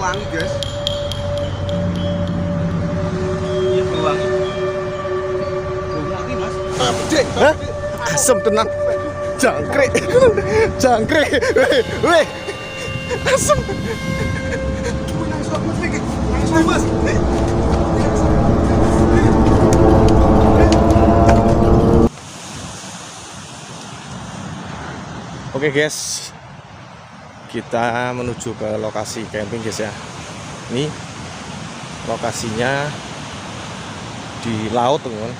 wangi guys. Iya wangi. Wangi mas. Gede. Hah? Asem tenan. Jangkrik. Jangkrik. Weh. Asem. Mas. Oke guys, kita menuju ke lokasi camping guys ya. Ini lokasinya di laut teman-teman.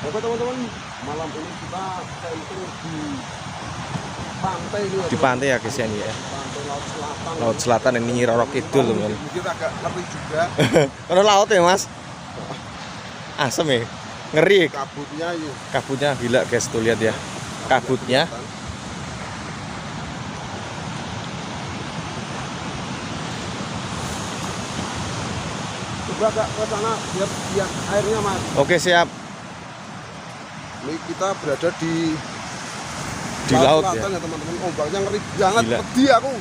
Oke teman-teman, malam ini kita camping di pantai ini ya. Di pantai ya guys ya ini ya. Pantai Laut Selatan. Laut Selatan ini Roro Kidul teman-teman. Mungkin agak ngeri juga. Karena laut ya mas. Asem ya. Ngeri Kabutnya ini. kabutnya gila guys, tuh lihat ya kabutnya. Coba agak ke sana lihat airnya mas. Oke siap. Ini kita berada di Laut Selatan ya. ya teman-teman. Ombaknya ngeri banget. Gila. Pedih aku.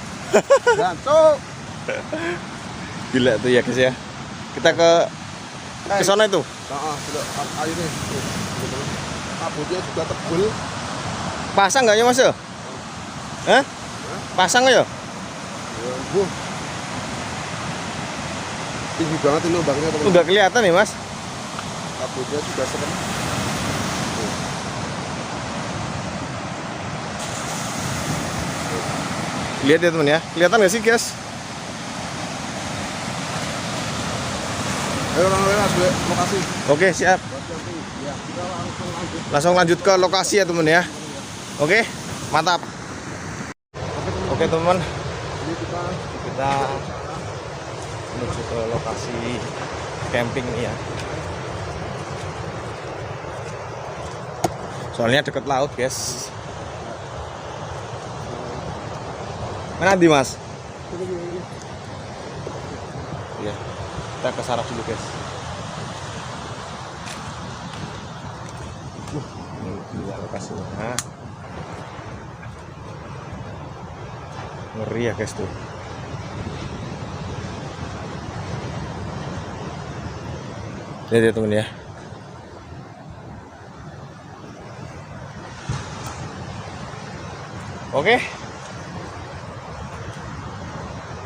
Gancok. Gila tuh ya guys ya. Kita ke sana itu. Nah, airnya. Kabutnya juga tebel. Pasang nggak ya mas? Hah? Pasang nggak ya? Wuh. Tinggi banget ini ombaknya teman-teman. Nggak kelihatan nih mas. Kabutnya juga serem. Lihat ya teman ya. Kelihatan nggak sih guys? Ayo orang-orang masuk lokasi. Oke siap. Buat camping. Ya, kita langsung lanjut. Langsung lanjut ke lokasi ya teman ya. Oke, mantap. Oke teman, Ini kita menuju ke lokasi camping nih ya. Soalnya deket laut guys. Mana di mas? Ya, kita ke saraf dulu guys. Ini lokasinya. Ngeri ya guys tuh. Lihat ya temen ya. Oke.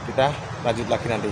Kita lanjut lagi nanti.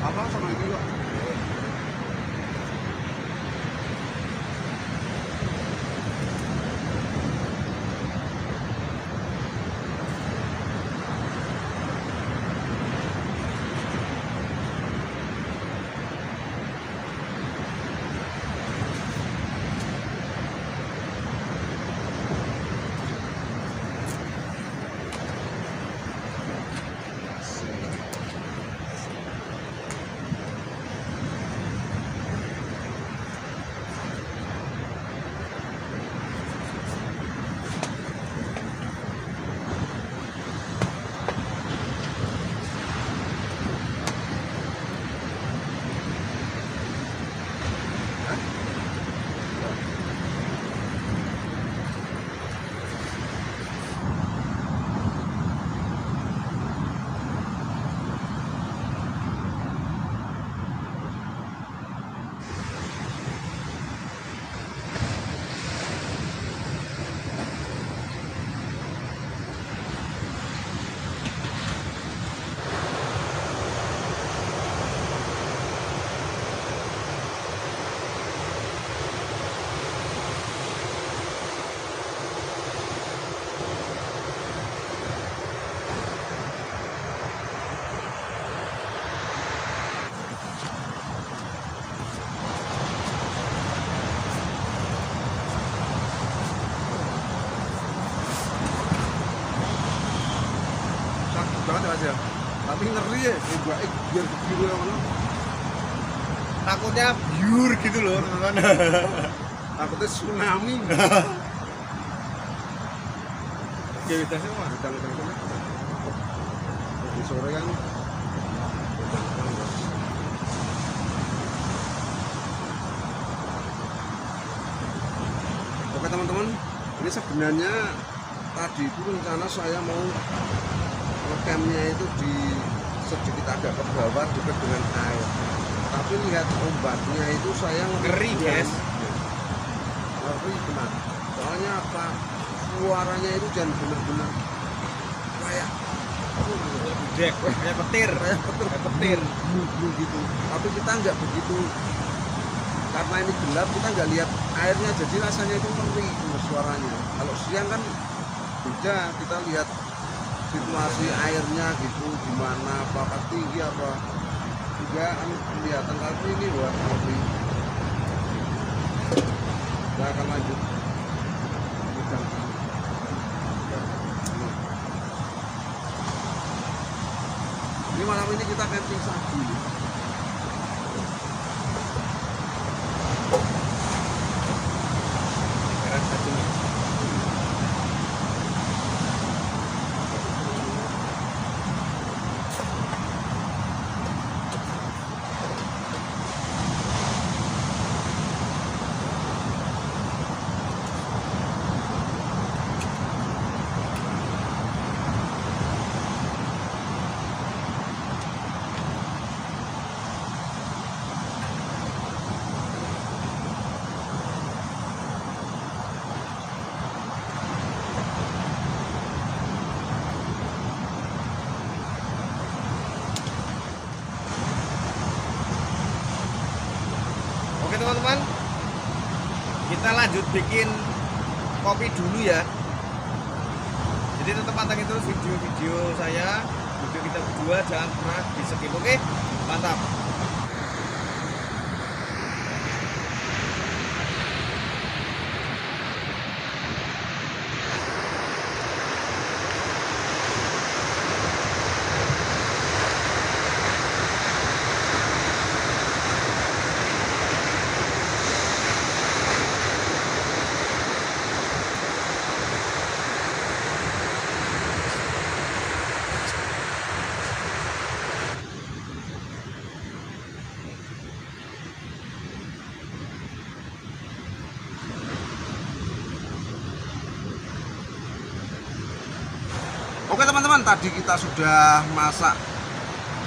Apa sama itu kok? bagus banget ya Mas ya. Tapi ngeri ya, nembake biar biru ya mana. Takutnya biur gitu loh, teman-teman. Takutnya tsunami. Aktivitasnya mah Hujan-hujan di sore kan. Oke teman-teman, ini sebenarnya tadi itu rencana saya mau campnya itu di sedikit agak ke bawah dekat dengan air. Tapi lihat ombaknya itu saya ngeri, guys. Ngeri benar. Soalnya apa? Suaranya itu jangan bener-bener kayak Jack, kayak petir. Gitu. Tapi kita nggak begitu, karena ini gelap kita nggak lihat airnya, jadi rasanya itu ngeri suaranya. Kalau siang kan beda, kita lihat situasi airnya gitu, gimana, apakah tinggi apa juga kan kelihatan. Tapi ini wah ngeri. Kita akan lanjut. Ini malam ini kita camping sapi. Oke teman-teman, kita lanjut bikin kopi dulu ya. Jadi tetap pantengin terus video-video saya, video kita berdua, jangan pernah di skip. Oke, mantap. Oke teman-teman, tadi kita sudah masak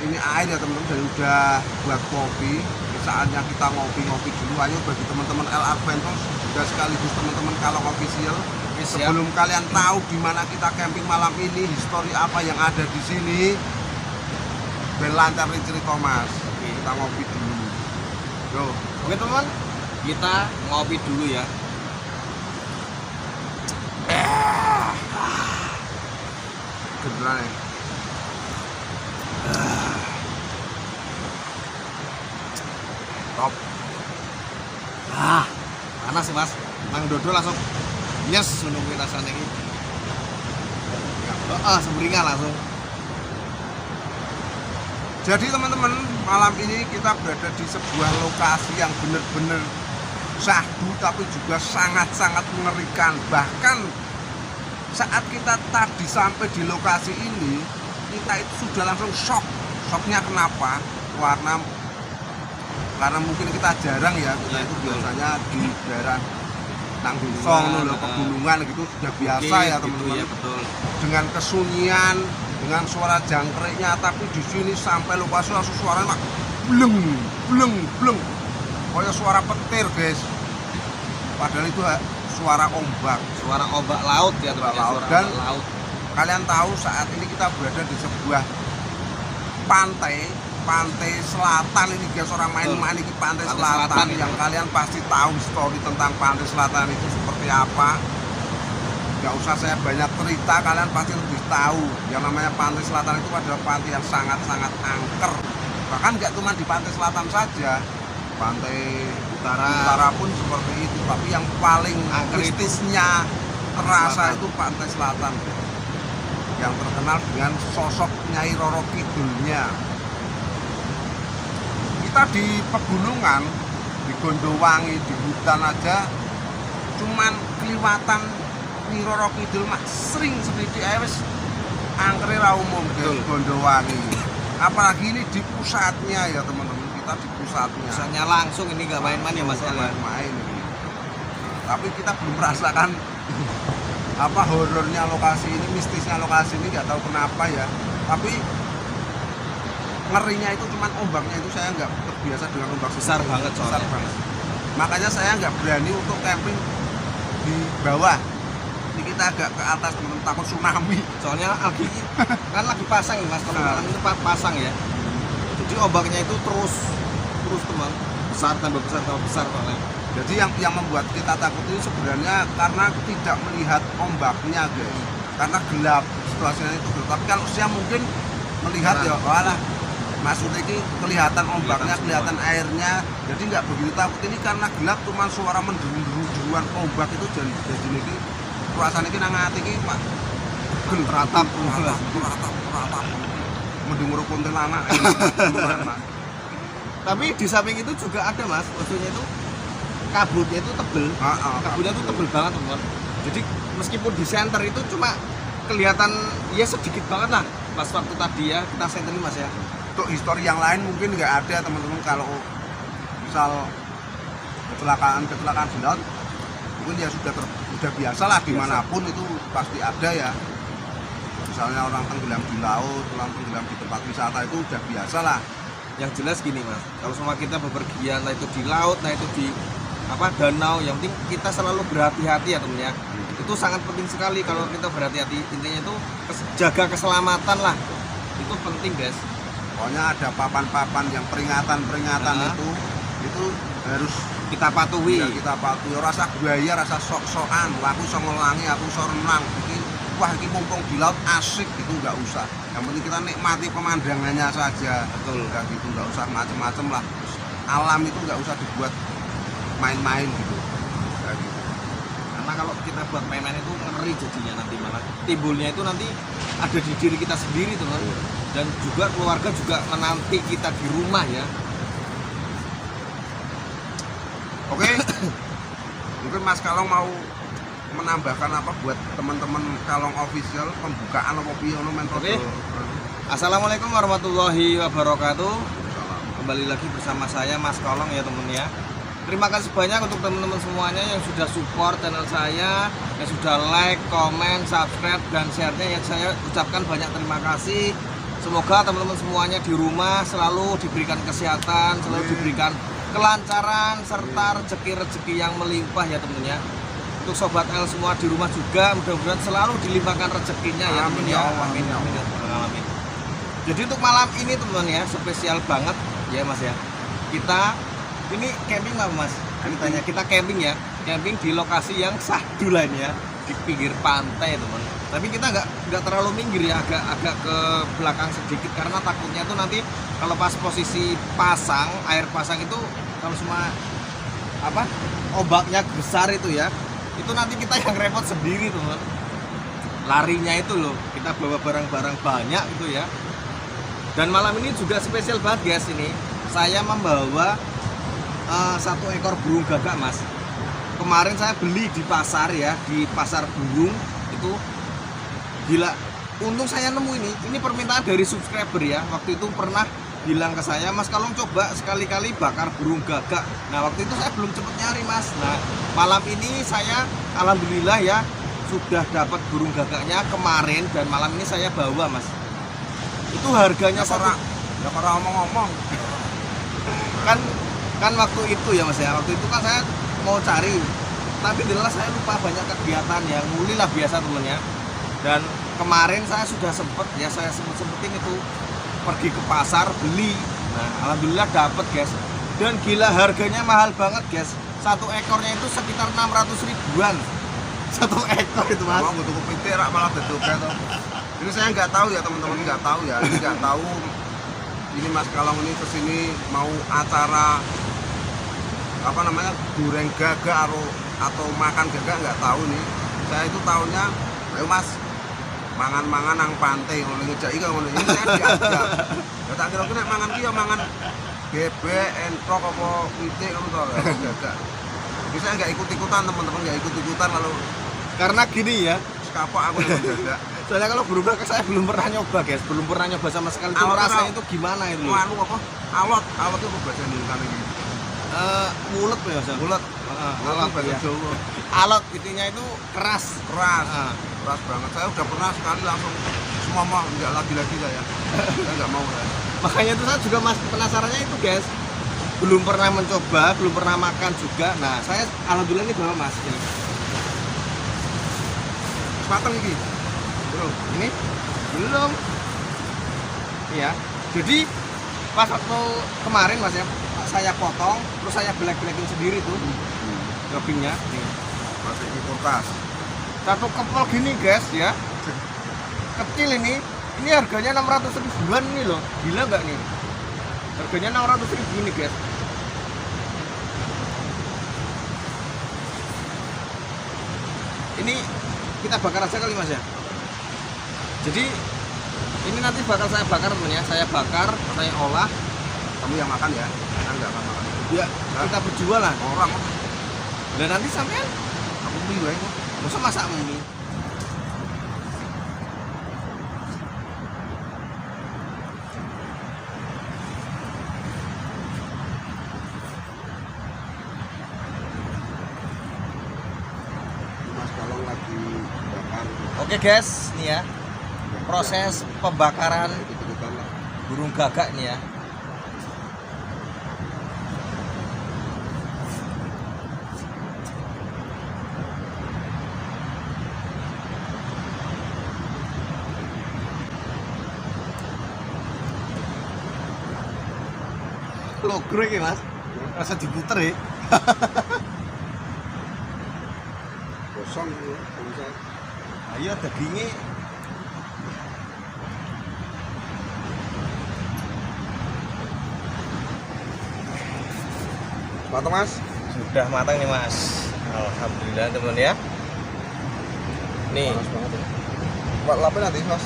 ini air ya teman-teman, dan udah buat kopi. Saatnya kita ngopi-ngopi dulu. Ayo bagi teman-teman LR Ventures juga sekaligus teman-teman Kalong Official. Sebelum kalian tahu di mana kita camping malam ini, histori apa yang ada di sini, ben lancar nih cerita Mas. Kita ngopi dulu. Yo. Oke teman, kita ngopi dulu ya. Beneran ya. Top. Panas sih Mas. Mang Dodo langsung yes nungguin rasanya ini. Semeringan langsung. Jadi teman-teman, malam ini kita berada di sebuah lokasi yang benar-benar syahdu tapi juga sangat-sangat mengerikan. Bahkan saat kita tadi sampai di lokasi ini, kita itu sudah langsung shock. Shocknya kenapa? Karena mungkin kita jarang ya, kita itu biasanya di daerah Tanggung Song, pegunungan gitu sudah biasa ya teman-teman. Ya, betul. Dengan kesunyian, dengan suara jangkriknya, tapi di sini sampai lokasi langsung suaranya mak bleng, bleng, bleng. Kayak suara petir guys. Padahal itu suara ombak laut ya teman. Laut. Dan laut. Kalian tahu saat ini kita berada di sebuah pantai selatan ini guys, orang main-main ini pantai selatan yang kalian pasti tahu story tentang pantai selatan itu seperti apa. Gak usah saya banyak cerita, kalian pasti lebih tahu. Yang namanya pantai selatan itu adalah pantai yang sangat-sangat angker. Bahkan gak cuma di pantai selatan saja, pantai utara pun seperti itu. Tapi yang paling kritisnya terasa itu pantai selatan. yang terkenal dengan sosok Nyai Roro Kidulnya. Kita di pegunungan, di Gondowangi, di hutan aja cuman keliwatan Nyai Roro Kidul mah sering seperti wis angkere ra umum guys, Gondowangi. Apalagi ini di pusatnya ya teman-teman, kita di pusatnya. Misalnya langsung ini nggak main-main ya Mas El ya? Main ini. Tapi kita belum merasakan apa horornya lokasi ini, mistisnya lokasi ini, nggak tahu kenapa ya. Tapi ngerinya itu cuman ombaknya itu saya nggak terbiasa dengan ombak Besar banget besar soalnya. banget. Makanya saya nggak berani untuk camping di bawah. Ini kita agak ke atas, teman, takut tsunami. Soalnya lagi pasang ya Mas, kalau malam itu pasang ya. Jadi ombaknya itu terus teman, besar tambah besar soalnya. Jadi yang membuat kita takut itu sebenarnya karena tidak melihat ombaknya guys, karena gelap, situasinya itu gelap. Tapi kalau saya mungkin melihat ya, walah maksudnya ini kelihatan ombaknya, kelihatan airnya, jadi nggak begitu takut. Ini karena gelap, cuma suara menderu-deruan ombak itu jadi ini perasaan ini nang ati ini pak Ratap. mendengar kuntilanak. Tapi di samping itu juga ada Mas, maksudnya itu kabutnya itu tebel. Kabutnya itu tebel banget teman. Jadi meskipun di center itu cuma kelihatan ya sedikit banget lah pas waktu tadi ya kita senterin Mas ya. Untuk histori yang lain mungkin nggak ada teman-teman, kalau misal kecelakaan sendat mungkin ya sudah biasa lah dimanapun itu pasti ada ya. Misalnya orang tenggelam di laut, orang tenggelam di tempat wisata itu udah biasa lah. Yang jelas gini Mas, kalau semua kita bepergian, nah itu di laut, nah itu di danau, yang penting kita selalu berhati-hati ya temen ya. Itu sangat penting sekali kalau kita berhati-hati, intinya itu jaga keselamatan lah, itu penting guys. Pokoknya ada papan-papan yang peringatan itu harus Kita patuhi. ya, kita patuhi. Rasa gaya, rasa sok-sokan, aku iso ngelangi, aku iso renang, wah ini mumpung di laut asik, itu nggak usah. Yang penting kita nikmati pemandangannya saja. Betul. Nggak gitu, nggak usah macem-macem lah. Alam itu nggak usah dibuat main-main gitu. Nggak gitu. Karena kalau kita buat main-main itu ngeri jadinya, nanti malah timbulnya itu nanti ada di diri kita sendiri teman. Dan juga keluarga juga menanti kita di rumah ya. Oke. Mungkin Mas Kalong mau menambahkan apa buat teman-teman Kalong official, pembukaan apa piye ono metode. Oke. Assalamualaikum warahmatullahi wabarakatuh. Kembali lagi bersama saya Mas Kalong ya temen ya. Terima kasih banyak untuk teman-teman semuanya yang sudah support channel saya, yang sudah like, komen, subscribe, dan share-nya. Yang saya ucapkan banyak terima kasih. Semoga teman-teman semuanya di rumah selalu diberikan kesehatan, selalu diberikan kelancaran, serta rezeki-rezeki yang melimpah ya temennya. Untuk Sobat L semua di rumah juga mudah-mudahan selalu dilimpahkan rezekinya ya temen ya. Amin, amin, amin. Jadi untuk malam ini teman ya, spesial banget ya Mas ya. Kita ini camping apa Mas? Ceritanya kita camping ya, camping di lokasi yang sahdu lain ya, di pinggir pantai teman. Tapi kita nggak terlalu minggir ya, agak ke belakang sedikit karena takutnya itu nanti kalau pas posisi pasang, air pasang itu kalau semua ombaknya besar itu ya, itu nanti kita yang repot sendiri teman. Larinya itu loh, kita bawa barang-barang banyak gitu ya. Dan malam ini juga spesial banget guys, ini saya membawa satu ekor burung gagak Mas. Kemarin saya beli di pasar ya, di pasar burung itu gila. Untung saya nemu ini permintaan dari subscriber ya. Waktu itu pernah bilang ke saya, Mas Kalong coba sekali-kali bakar burung gagak. Nah waktu itu saya belum cepet nyari Mas. Nah malam ini saya alhamdulillah ya sudah dapat burung gagaknya kemarin, dan malam ini saya bawa Mas. Itu harganya ya para ngomong-ngomong. kan waktu itu ya Mas ya, waktu itu kan saya mau cari, tapi jelas saya lupa banyak kegiatan ya, nguli lah biasa temennya. Dan kemarin saya sudah saya sempetin itu pergi ke pasar beli. Nah alhamdulillah dapet guys, dan gila harganya mahal banget guys. Satu ekornya itu sekitar 600 ribuan satu ekor itu Mas. Mau butuh kepitir malah bedoga tuh. Ini saya nggak tahu ya teman-teman, nggak tahu ya, ini nggak tahu. Ini Mas Kalong ini kesini mau acara apa namanya, goreng gagak atau makan gagak, nggak tahu nih. Saya itu tahunya, ayo Mas mangan-mangan nang pantai ngono ngejaki kok ngono. Ini saya diajak. Ya tak kira nek mangan ki ya mangan bebek, entok apa pitik ngono to lho gagak. Bisa enggak ikut-ikutan teman-teman, enggak ikut-ikutan lalu Karena gini ya, kapok aku nih gagak. soalnya kalau berubah saya belum pernah nyoba guys, belum pernah nyoba sama sekali. Itu Alot rasanya tau. itu gimana itu? Anu apa? Alot itu bahasa Indonesia iki. Mulut ya, Mas. Bulat. Alot bahasa ya. Jawa. Alot itunya itu keras. Keras. Ah. Keras banget. Saya udah pernah sekali langsung semua mau enggak lagi-lagi saya. Saya enggak mau saya. Makanya itu saya juga mas penasarannya itu guys. Belum pernah mencoba, belum pernah makan juga. Nah, saya alhamdulillah ini bawa Mas. Ini. Mateng iki. Bro, Ini belum. Iya. Jadi pas waktu kemarin Mas ya, saya potong, terus saya belek-belekin sendiri tuh dagingnya. Nih. masih di kulkas. Satu kepal gini guys ya. Kecil ini harganya 600 ribuan nih loh. Gila nggak nih? Harganya 600 ribu nih guys. Ini kita bakar aja kali Mas ya. Jadi ini nanti bakal saya bakar teman ya. Saya bakar, saya olah. Kamu yang makan ya? Saya enggak akan makan. Ya kita berjual lah. Orang Dan nanti sampean aku mie wae kok. masa masak mie. Mas Kalong lagi bakar. Oke guys, nih ya proses pembakaran Ikut-ikutan lah. burung gagak nih ya. Logro iki Mas, rasa diputer ya. Kosong ya. Bisa. Ayo dagingnya Mateng Mas. sudah matang nih Mas. Alhamdulillah teman ya. Nih, Panas banget ya. Buat lapin nanti Mas.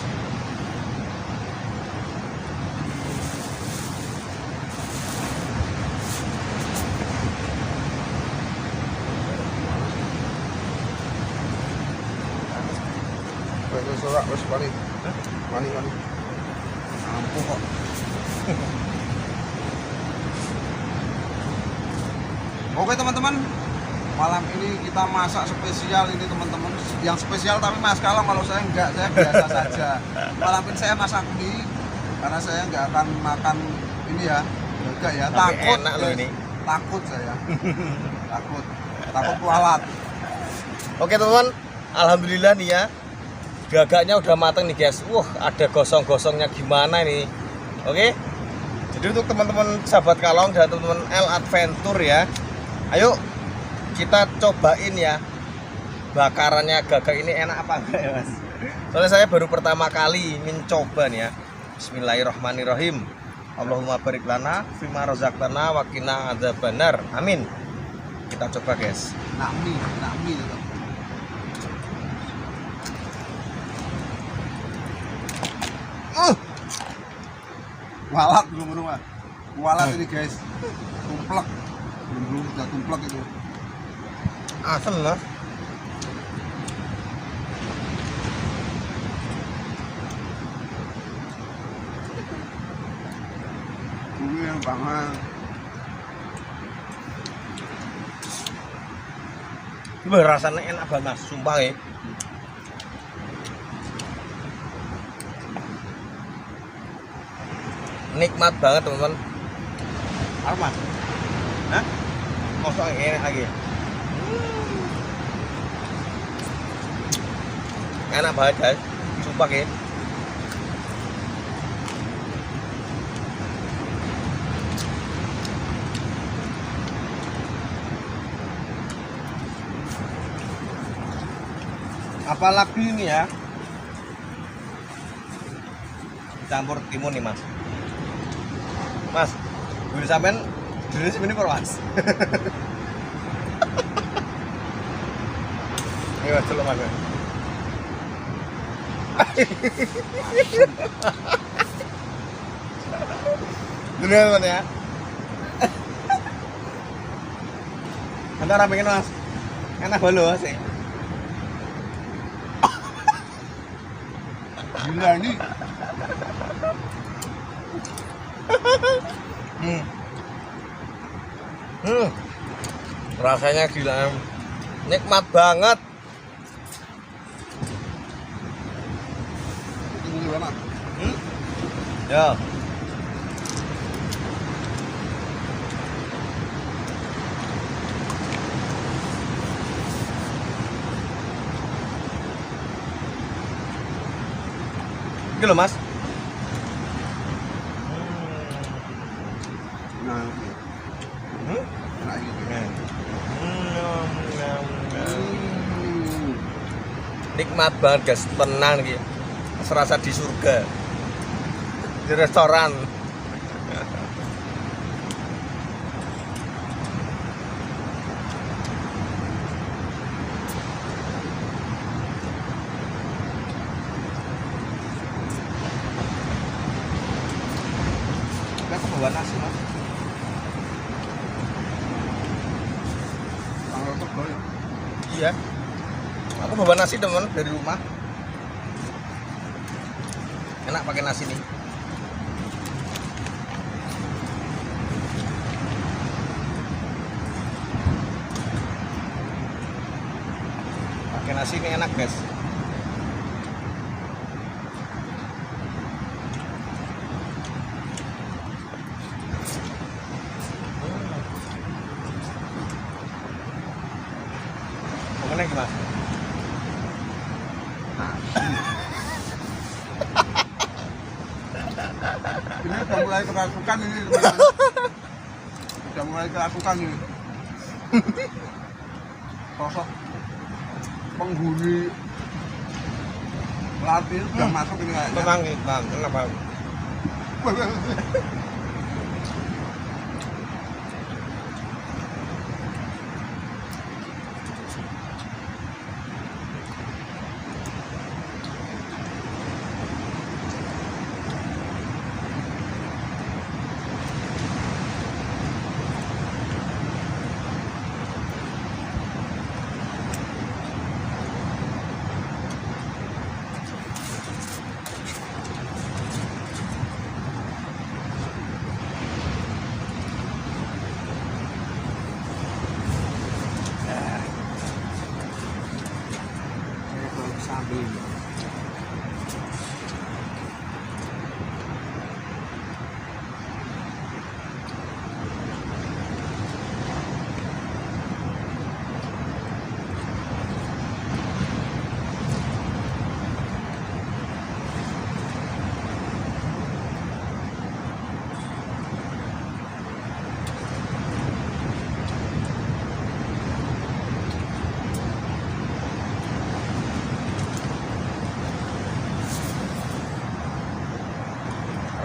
Wes ora wes wani. Wani. Ampuh kok. Oke teman-teman, malam ini kita masak spesial ini teman-teman. Yang spesial tapi Mas Kalong, kalau saya enggak, saya biasa saja. Malam ini saya masak mie karena saya enggak akan makan ini ya, enggak ya. Tapi Takut enak loh guys. ini. Takut saya. Takut kualat. oke teman, alhamdulillah nih ya. Gagaknya udah matang nih guys. Wah, ada gosong-gosongnya gimana nih. Oke. Jadi untuk teman-teman sahabat Kalong dan teman-teman L Adventure ya. Ayo kita cobain ya. Bakarannya gagak ini enak apa enggak ya, Mas? Soalnya saya baru pertama kali mencoba nih ya. Bismillahirrahmanirrahim. Allahumma barik lana fima razaqtana wa qina adzabannar. Amin. Kita coba, guys. Nak mie tetap. Kualat belum Mas. Kualat ini guys. Tumplek. Belum udah tumplek itu. Asem lah. Ini yang banget. Wah, rasanya enak banget Mas, sumpah ya. Nikmat banget teman-teman. Apa Mas? Hah? Masa enak lagi? Enak banget guys, sumpah ya. Apalagi ini ya, campur timun nih Mas. Mas, gue sampean jenis ini per Mas. Ayo Mas, coba Mas. Bener kan ya? Antara pengen mas, enak balo sih. Gila ini. Rasanya gila, nikmat banget. Ini enak. Ya. Ini loh mas. Nah, enak gitu. Nikmat banget guys, tenang gitu. Serasa di surga, di restoran. Aku bawa nasi mas. Tanggal tebal ya. Iya. Aku bawa nasi teman dari rumah. Enak pakai nasi nih. Pakai nasi ini enak guys. Mana gimana? Ini udah mulai kerasukan ini teman-teman. Udah mulai kerasukan ini. Sosok penghuni pelatih udah masuk ini kayaknya. Tenang nih, bang. Kenapa? Sambil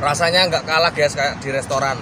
Rasanya nggak kalah guys kayak di restoran.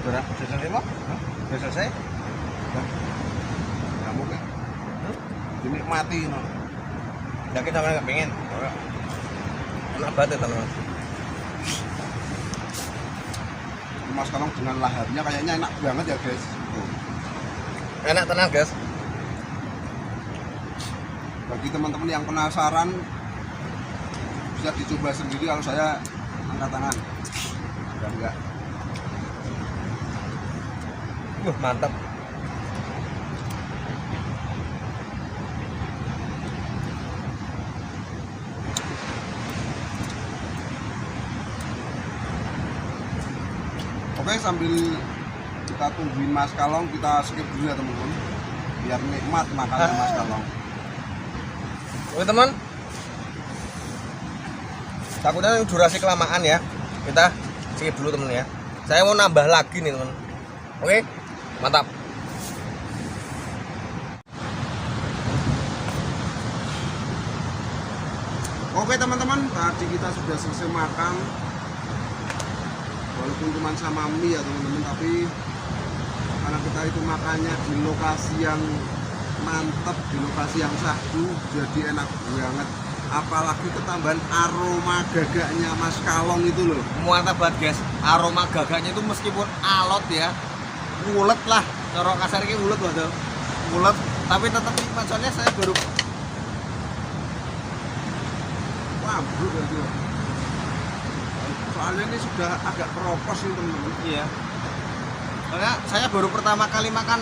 Sudah selesai Pak? Sudah selesai? kamu kan dinikmati no. Yakin sama nggak pengen? Enak banget ya teman-teman. Mas Kalong dengan laharnya kayaknya enak banget ya guys. Enak tenang guys. Bagi teman-teman yang penasaran bisa dicoba sendiri, kalau saya angkat tangan. Enggak. Mantap. Oke, sambil kita tungguin Mas Kalong, kita skip dulu ya teman-teman, biar nikmat makannya Mas Kalong. Oke teman, takutnya durasi kelamaan ya, kita skip dulu teman ya. Saya mau nambah lagi nih teman. Oke, mantap. Oke teman-teman, tadi kita sudah selesai makan, walaupun cuma sama mie ya teman-teman, tapi karena kita itu makannya di lokasi yang mantap, di lokasi yang syahdu, jadi enak banget. Apalagi ketambahan aroma gagaknya Mas Kalong itu loh. Mantap banget guys, aroma gagaknya itu meskipun alot ya, ulet lah, cara kasar ini ulet waduh, ulet, tapi tetap nikmat. Soalnya saya baru Bro, soalnya ini sudah agak keropos nih teman-teman. iya, soalnya saya baru pertama kali makan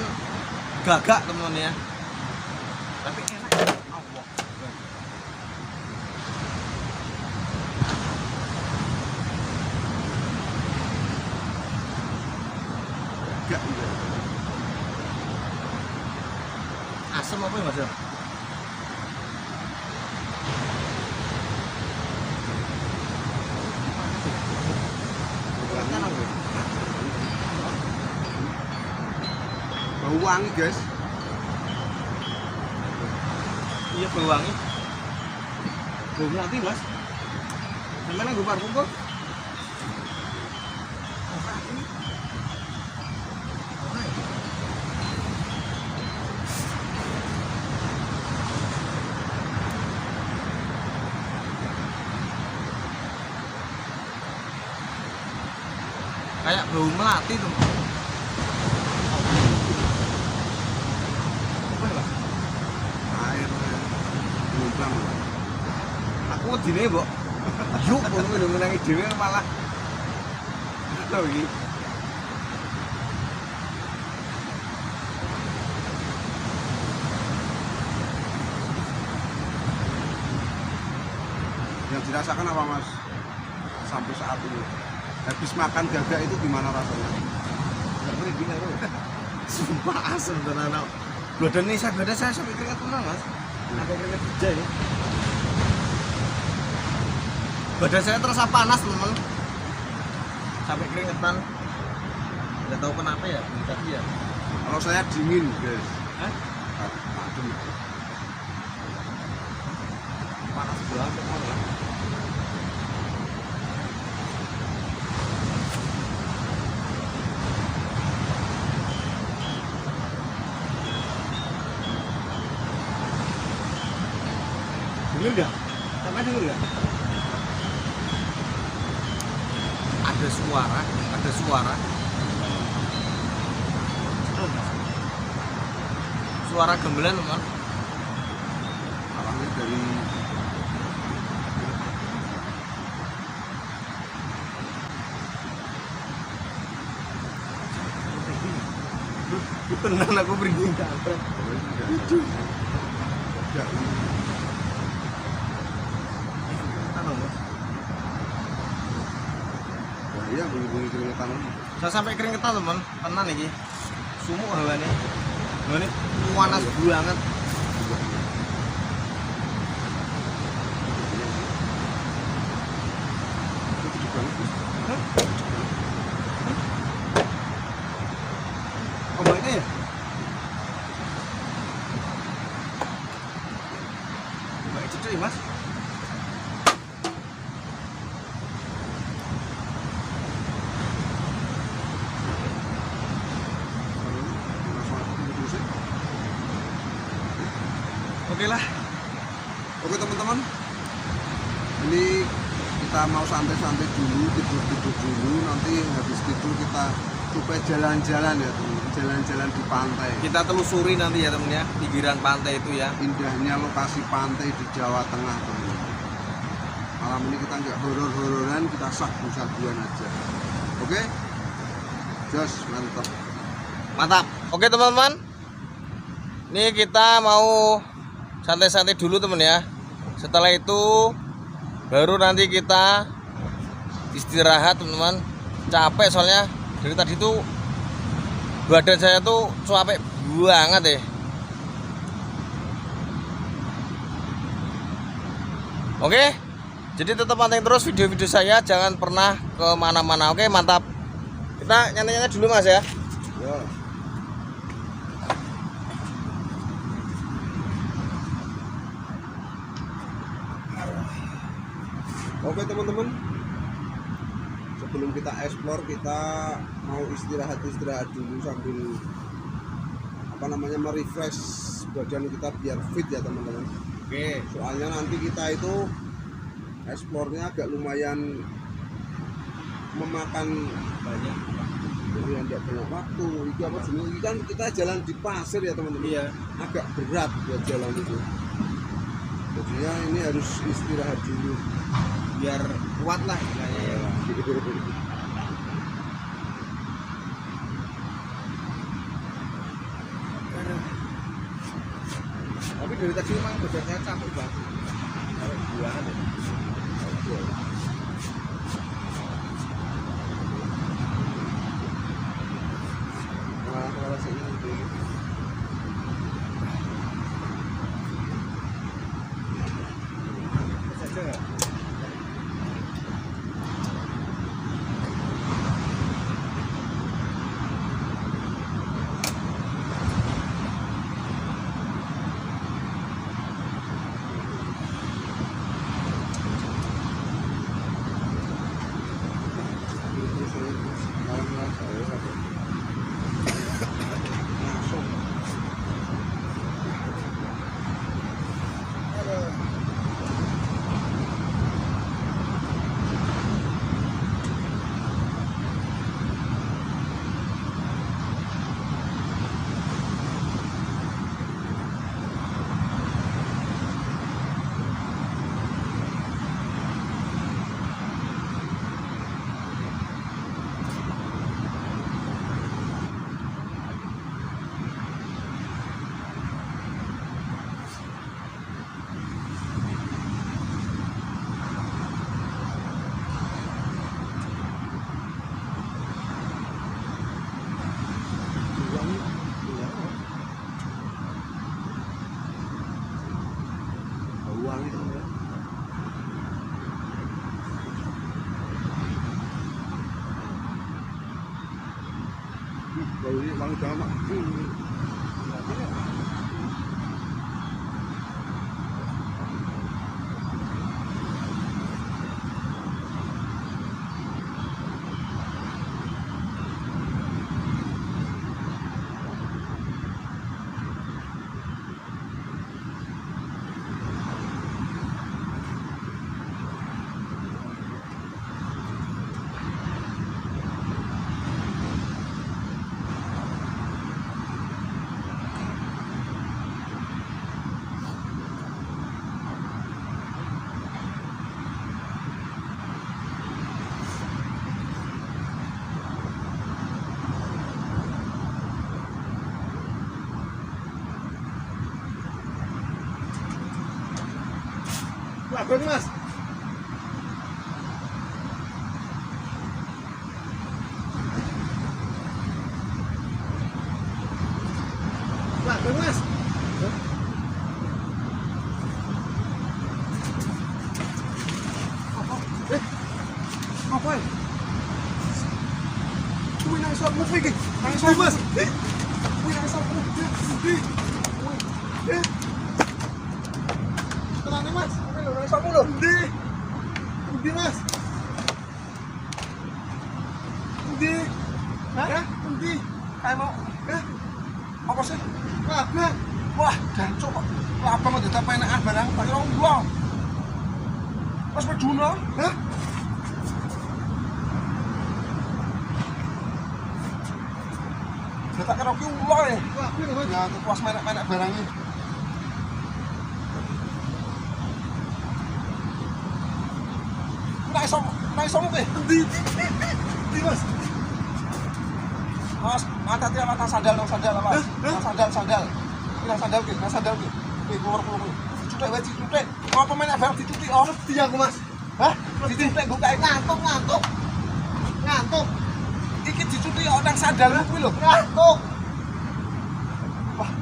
gagak teman-teman ya, tapi enak. Allah. Gagak gitu. Asam apa ya mas? Bau wangi guys. Iya bau wangi. Bau melati mas. Gimana gue parfum kok? Kayak bau melati tuh. Air gelombang. Aku dine mbok. Yuk, kono lho menangi dhewe malah. Lho iki. Yang dirasakan apa Mas sampai saat ini? Habis makan gagak itu gimana rasanya? Enggak merinding aku. Sumpah asem tenan. Badan ini saya sampai keringat tenan mas. Ada keringat hijau ya. Badan saya terasa panas teman. Sampai keringetan. Nggak tahu kenapa ya, tadi ya. Kalau saya dingin guys. Hah? Adem. Panas banget malah. Dengar nggak? Sampai dengar nggak? Ada suara. Suara gamelan teman. Arahnya dari Tenang aku merinding kampret. gagak. Wah iya bunyi-bunyi keringetan. Saya sampai keringetan teman, tenan iki. Sumuk hawane. Hawane panas banget. Oh ini ya? Coba itu mas. Oke lah. Oke teman-teman, ini kita mau santai-santai dulu, tidur dulu, nanti habis tidur kita supaya jalan-jalan ya teman, jalan-jalan di pantai. Kita telusuri nanti ya temen ya, pinggiran pantai itu ya. Indahnya lokasi pantai di Jawa Tengah teman. Malam ini kita nggak horor-hororan, kita sabu-sabuan aja. Oke? Jos, mantap. Mantap. Oke teman-teman, ini kita mau santai-santai dulu temen ya. Setelah itu baru nanti kita istirahat teman-teman. Capek soalnya dari tadi tuh badan saya tuh capek banget ya. Oke, jadi tetap pantengin terus video-video saya, jangan pernah kemana-mana. Oke, mantap. Kita nyantai-nyantai dulu mas ya. Yo. Oke teman-teman, sebelum kita explore kita mau istirahat dulu sambil merefresh badan kita biar fit ya teman-teman. Oke. Soalnya nanti kita itu explore-nya agak lumayan memakan Banyak. jadi tidak banyak waktu. Ini apa jenis? Ini kan kita jalan di pasir ya teman-teman. Iya. Agak berat buat jalan itu. Jadinya ini harus istirahat dulu. Biar kuat lah istilahnya ya. Tapi dari tadi memang badan saya capek banget. Capek banget ya. Saja nggak? Kalau ini wangi banget. Abang mas. Abang mas. Apa ya? Kuwi nang isor movie iki. Nang isor Mas. Kuwi nang isor movie. Tenang mas. Nang isor lho. Undi mas. Undi. Hah? Undi. Kae mau. Apa sih? Abang. Wah, jancuk kok. Abang kok dadak penekan barang tak kira wong. Pas Meduna. Hah? tak kira ki ulo e. Aku lho ya kuas menek-menek barang iki. Nek iso mung ndi Mas. Mas, hati-hati sama sandal Mas. Sandal. Ini sandal ki. Keluar. Cutek wae cutek. Apa menek barang ditutik oh mesti aku Mas. Hah? Ditutik gue kayak ngantuk. Iki dicuti kok nang sandalmu kuwi lho. Ngantuk. Wah.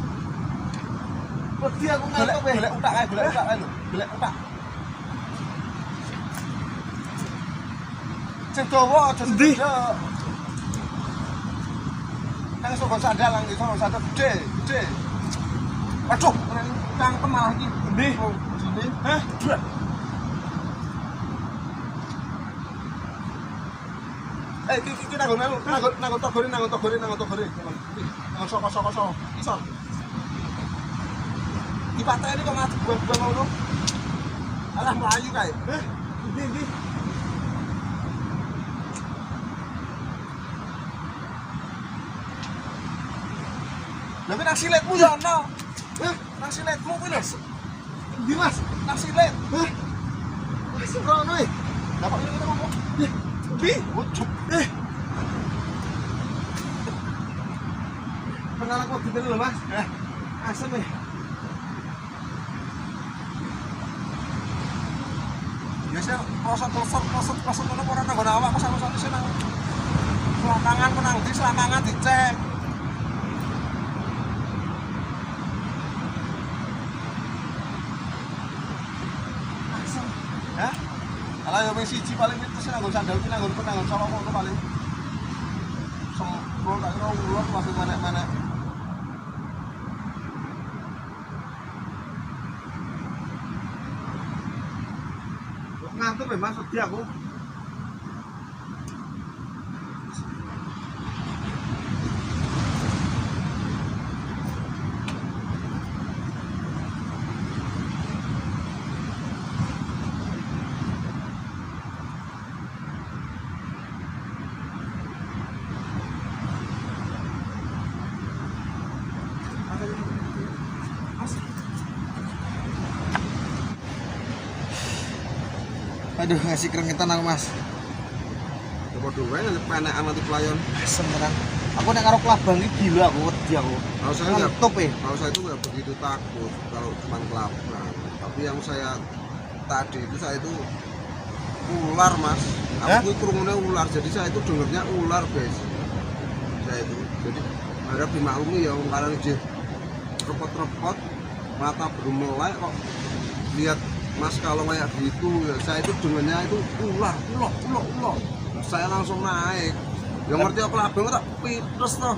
Wedi aku ngantuk wae. Golek utak lho. Golek utak. Sing dawa aja ndi. Kan iso gon sandal nang iso sandal gede. Aduh, kang malah iki. Endi? Sini. Hah? Kita nanggon togore. Nanggon soko. Iso. Di pantai ini kok ngadep buang-buang ngono. Alah melayu kae. Ndi. Lha nang siletmu ya ono. Nang siletmu kuwi lho. Ndi Mas? Nang silet. Wis ora ono e. Lah kok ngene ngomong. Bi, ucap. Pengalang kok gitu lho Mas. Asem nih. Biasa klosot ngono ora nang nggon awak kesana-sana sing nang selangkangan dicek. Asem. Hah? Ala yo wis siji paling mitos nanggon sandal ki nanggon solo ngono paling. Sempro tak kira ulur masih menek-menek. Ngantuk ya Mas, wedi aku. Aduh, ngasih keringetan aku Mas. Coba duwe penekan nanti pelayan. Asem tenan. Aku nek karo kelabang iki gila aku wedi aku. Kalau saya enggak Kalau saya itu enggak begitu takut kalau cuma kelabang. Tapi yang saya tadi itu saya itu ular Mas. Aku kerungunya ular. Jadi saya itu dengernya ular guys. Saya itu. Jadi harap dimaklumi ya kalau dia repot-repot mata bermelek kok lihat Mas kalau kayak gitu ya saya itu dengannya itu ular. Saya langsung naik. Yang ngerti aku kelabang tak pites toh.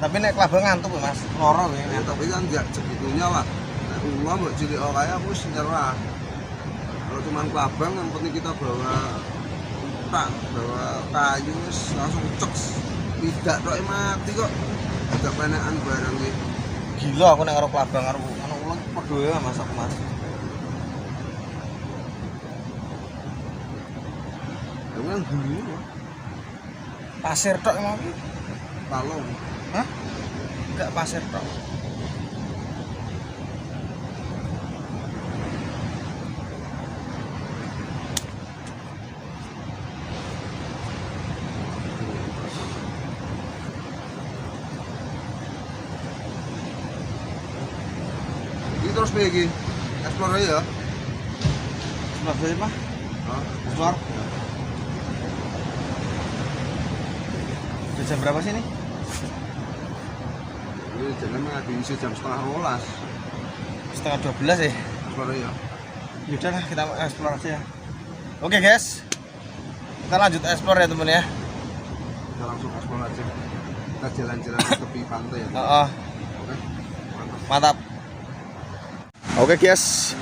Tapi nek kelabang ngantuk Mas, loro Ya, tapi kan enggak segitunya lah. Nek ular mbok cilik kayak aku wis nyerah. Kalau cuma kelabang yang penting kita bawa utak, bawa kayu wis langsung ceks. Tidak tok mati kok. Tidak penekan barang iki. Gila aku nek karo kelabang karo ngono ulang padha ya Mas aku Mas. Yang dulu Pasir tok emang iki. palong. Hah? Enggak pasir tok. Ini terus piye iki? Explore ya. Sebelah sini Pak. Hah? Keluar. Jam berapa sih ini? Ini jangan menghabisi jam 11:30. Setengah 12 ya. Explore ya. Yaudah lah kita eksplorasi ya. Oke guys, kita lanjut explore ya temen ya. Kita langsung explore aja. Kita jalan-jalan ke tepi pantai ya. Oke. Mantap. Oke guys,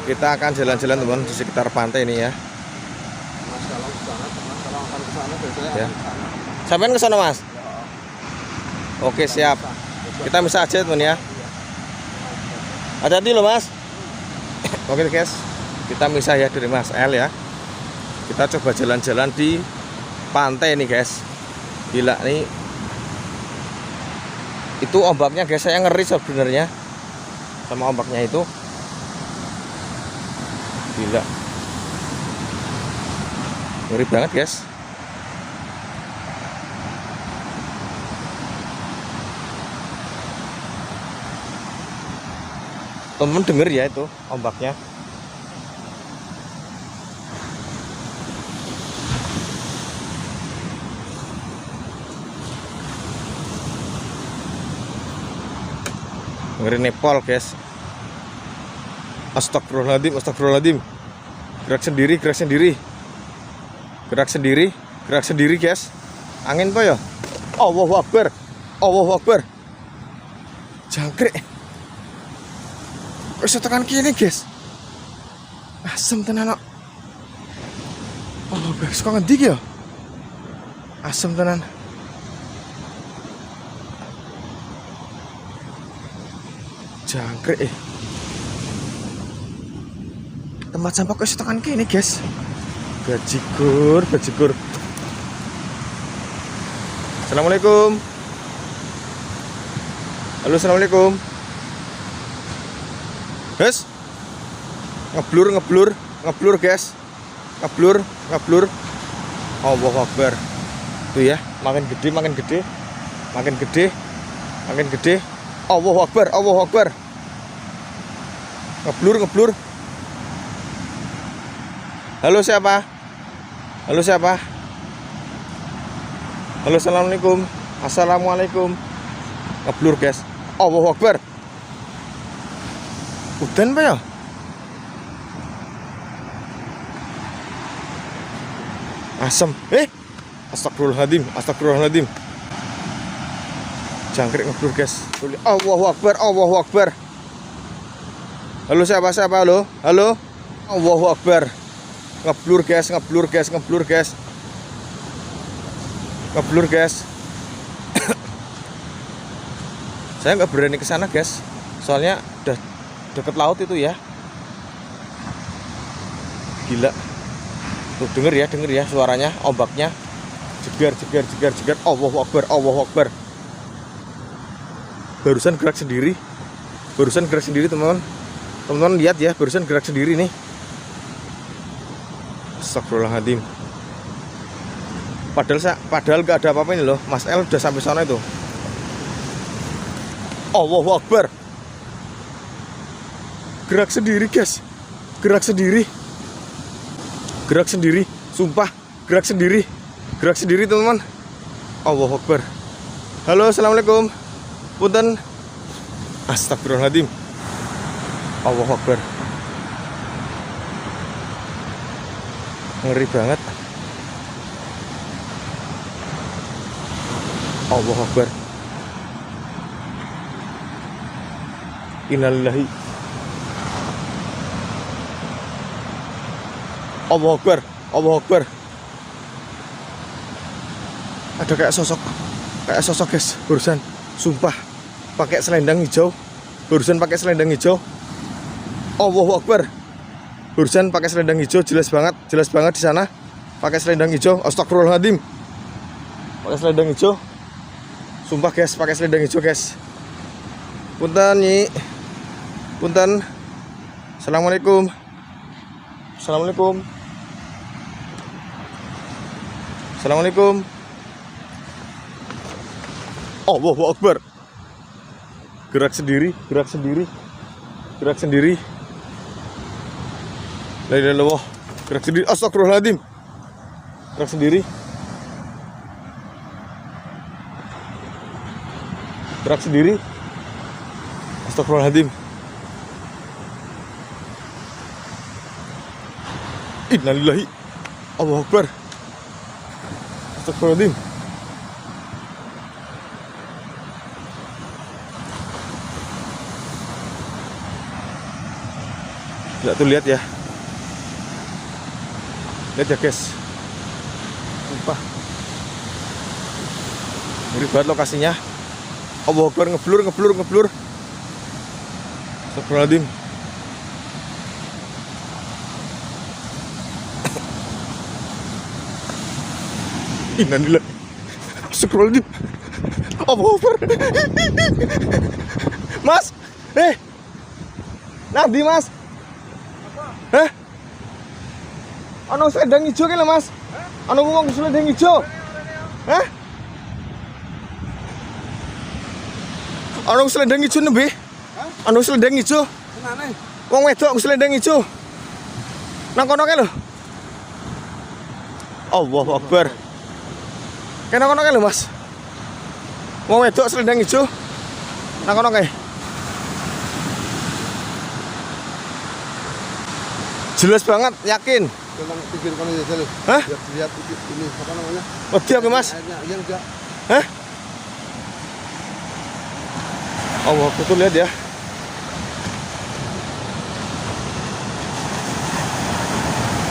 kita akan jalan-jalan teman di sekitar pantai ini ya. Mas kalau ke sana akan ke sana biasanya Ya. akan ke sana. Sampai ke sana Mas. Oke siap. Kita bisa aja teman ya. Hati-hati loh Mas. Oke guys, kita misah ya dari Mas L ya. Kita coba jalan-jalan di pantai nih guys. Gila nih. Itu ombaknya guys, saya ngeri sebenarnya sama ombaknya itu. Gila, ngeri banget guys. Temen denger ya itu ombaknya. Ngeri Nepal guys. Astagfirullahaladzim, astagfirullahaladzim. Gerak sendiri, gerak sendiri. Gerak sendiri, gerak sendiri guys. Angin apa ya? Allahu Akbar, Allahu Akbar. Jangkrik. Kok iso tekan kene guys? Asem tenan kok. Oh guys, kok ngendi ya? Asem tenan. Jangkrik. Tempat sampah kok iso tekan kene guys? Bajigur, bajigur. Assalamualaikum. Halo, assalamualaikum. Guys, ngeblur, ngeblur, ngeblur guys, ngeblur, ngeblur. Allahu Akbar. Tuh ya, makin gede, makin gede, makin gede, makin gede. Allahu Akbar, Allahu Akbar. Ngeblur, ngeblur. Halo, siapa? Halo, siapa? Halo, assalamualaikum. Assalamualaikum. Ngeblur guys. Allahu Akbar. Udan apa ya? Asem. Astagfirullahaladzim, astagfirullahaladzim. Jangkrik ngeblur guys. Allahu Akbar, Allahu Akbar. Halo, siapa? Siapa? Halo, halo. Allahu Akbar. Ngeblur guys, ngeblur guys, ngeblur guys. Ngeblur guys. Saya nggak berani ke sana guys. Soalnya udah deket laut itu ya. Gila. Tuh denger ya suaranya, ombaknya. Jegar, jegar, jegar, jegar. Allahu Akbar, Allahu Akbar. Barusan gerak sendiri. Barusan gerak sendiri teman-teman. Teman-teman lihat ya, barusan gerak sendiri nih. Astagfirullahaladzim. Padahal gak ada apa-apa ini loh. Mas El udah sampai sana itu. Allahu Akbar. Gerak sendiri guys. Gerak sendiri. Gerak sendiri. Sumpah, gerak sendiri. Gerak sendiri teman-teman. Allahu Akbar. Halo, assalamualaikum. Punten. Astagfirullahaladzim. Allahu Akbar. Ngeri banget. Allahu Akbar. Innalillahi. Allahu Akbar, Allahu Akbar. Ada kayak sosok guys, barusan. Sumpah, pakai selendang hijau. Barusan pakai selendang hijau. Allahu Akbar. Barusan pakai selendang hijau, jelas banget di sana. Pakai selendang hijau. Astagfirullahaladzim. Pakai selendang hijau. Sumpah guys, pakai selendang hijau guys. Punten Nyi. Punten. Assalamualaikum. Assalamualaikum. Assalamualaikum. Allahu Akbar. Gerak sendiri, gerak sendiri. Gerak sendiri. La ilaha illallah. Gerak sendiri. Astagfirullahaladzim. Gerak sendiri. Gerak sendiri. Astagfirullahaladzim. Innalillahi. Allahu Akbar. Astagfirullahaladzim. Tidak tuh lihat ya. Lihat ya guys. Sumpah. Ngeri banget lokasinya. Allahu Akbar, ngeblur, ngeblur, ngeblur. Astagfirullahaladzim. Innalillahi. Astagfirullahaladzim. Over. Mas, nanti mas. Hah? Ono selendang hijau kan mas? Ono wong selendang hijau. Hah? Ono selendang hijau nembe? Ono selendang hijau. Kenane? Wong wedok selendang hijau. Nang kono kae lho. Allahu Akbar. Kena kono kae lho mas. Wong wedok selendang hijau. Nang kono kae. Jelas banget, yakin. Tolong pikir kono ya Jal. Hah? Lihat ini apa namanya? Wedi aku mas. Iya enggak. Hah? Allah, betul lihat ya.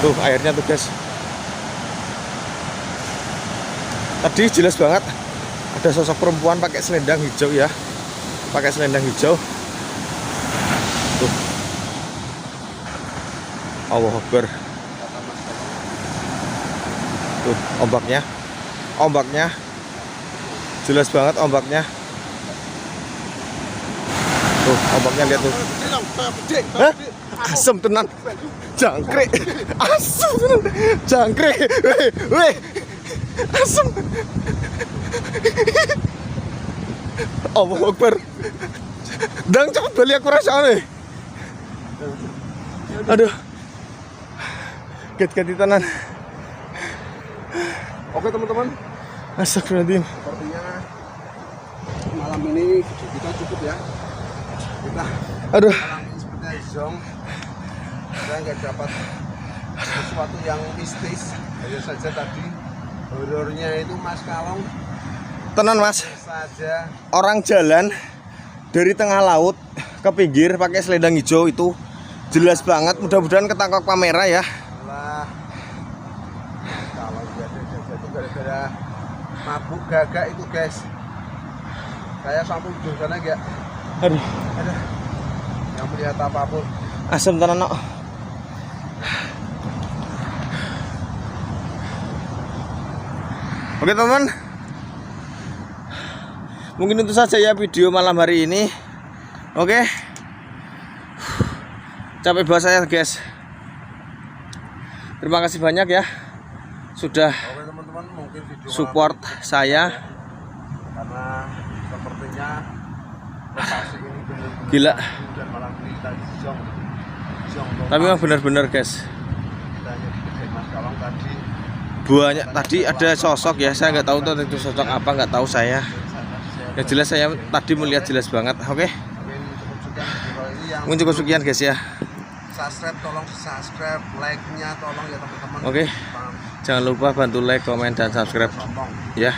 Tuh airnya tuh guys. Tadi jelas banget ada sosok perempuan pakai selendang hijau ya. Pakai selendang hijau. Tuh. Allahu Akbar. Tuh ombaknya. Ombaknya. Jelas banget ombaknya. Tuh ombaknya lihat tuh. Hah? Asem tenan. Jangkrik. Asem tenan. Jangkrik. Weh. Asem. Allahu Akbar. Dang cepet balik aku rasane. Aduh. Get-get tenan. Oke teman-teman, Astagfirullahaladzim. sepertinya malam ini kita cukup ya. Kita Aduh. malam ini sepertinya zong. Saya nggak dapat sesuatu yang mistis. Hanya saja tadi horornya itu Mas Kalong Tenan mas. saja. Orang jalan dari tengah laut ke pinggir pakai selendang hijau itu jelas banget. Mudah-mudahan ketangkap kamera ya. Lah, kalau jadi itu gara-gara mabuk gagak itu guys. Saya sampai ujung sana enggak Aduh. ada yang melihat apapun. Asem tenan no. Oke teman, mungkin itu saja ya video malam hari ini. Oke, capek bahasa saya guys. Terima kasih banyak ya sudah Oke teman-teman, mungkin video support malam ini saya. karena sepertinya lokasi ini benar-benar Gila. dan malam ini tadi zong Tapi memang benar-benar guys. kita hanya dikejar Mas Kalong tadi. Banyak tadi ada sosok ya, saya nggak tahu tuh itu sosok apa, nggak tahu saya. Yang jelas saya tadi melihat jelas banget. Oke, mungkin cukup sekian guys ya. Subscribe, tolong subscribe, like-nya tolong ya teman-teman. Oke, jangan lupa bantu like, komen, dan subscribe Tolong ya.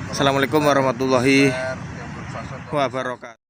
Assalamualaikum warahmatullahi share, yang belum subscribe, wabarakatuh.